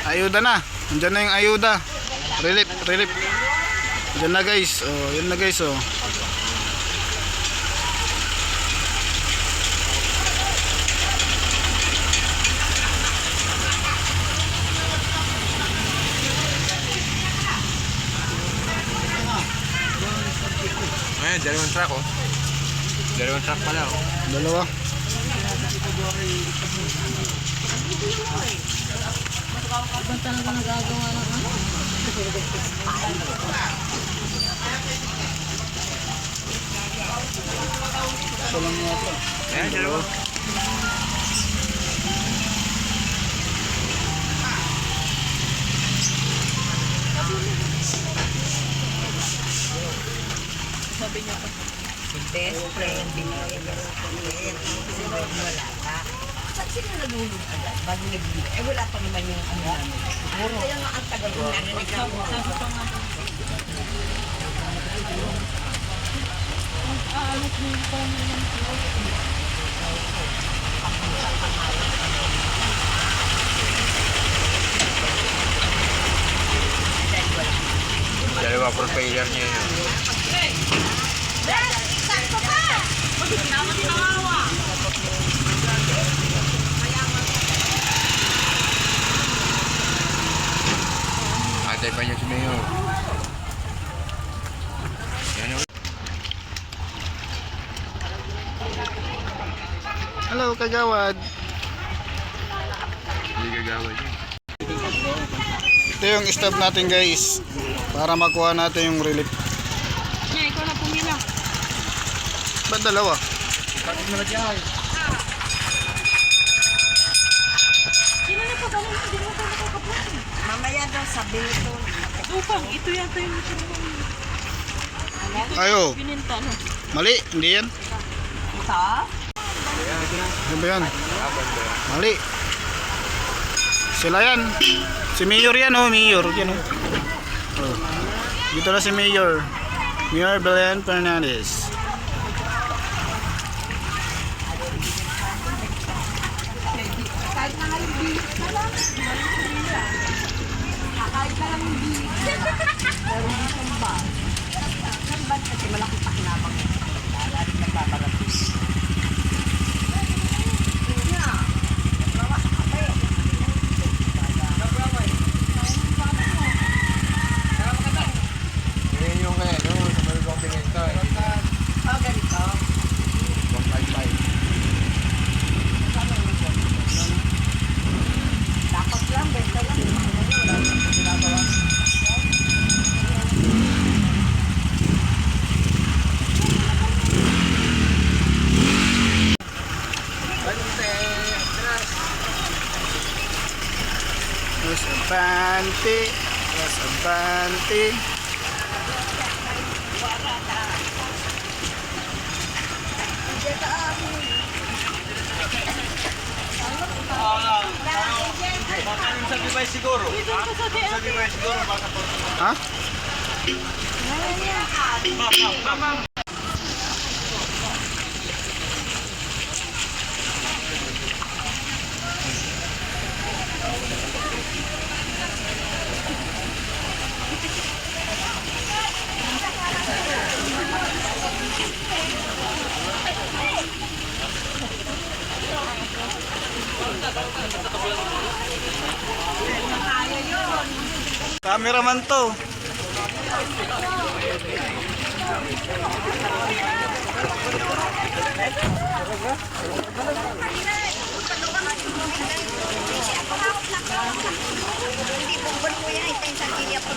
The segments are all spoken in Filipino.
Ayuda na. Andiyan na yung ayuda. Relief, relief. Diyan na guys. Oh, yan na guys, oh. Ayan, dalawang truck oh. Dalawang truck pala oh. Dalawa. Iba talaga nagagawa ng ano? Ito lang yata. Ayan, dalawa. Sabi niya pa. Best friend, sino wala ka? Saan sila nalulog agad? Bago nag-beat? Eh wala pa naman yung ano namin. Siguro. Kaya nga ang tagal yung narinig ako. Sabi pa nga. Aalit mo yung pang Dalawa propeller niya yun. Sakto pa! Naman kawawa! Atay pa niya si Mayor. Yan oh. Hello, kagawad. Hindi gagawin yun. Ito yung stop natin guys. Para makuha natin yung relief. Niya, ikaw na pumila. Ba't dalawa? Sino na pa ba? Hindi mo pa nakakaplan. Mamaya daw sabi ito. Upang, ito yata yung Ayo. pininta, no? Mali, hindi yan. Ito? Ano ba yan? Mali. Sila yan. Si Mayor yan, oh. Mayor. Yan, oh. Oh. Dito na si Mayor. Mayor Belen Fernandez. Kahit na nga yung bilis na lang. Kahit na lang yung bilis. Pero hindi siyang bag. Siyang bag kasi malaki pakinabang. Lalo nagbabaratis. Yan yung kaya no, sa malulong pinito. Oh, ganito. 155. Dapat lang, benta lang. Wala nang ginagawa. Los Abante. Los Abante. Ha? Cameraman to. Hindi po ba po yan? Ito yung sarili ako.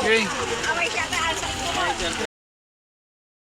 Okay. Away siya ka.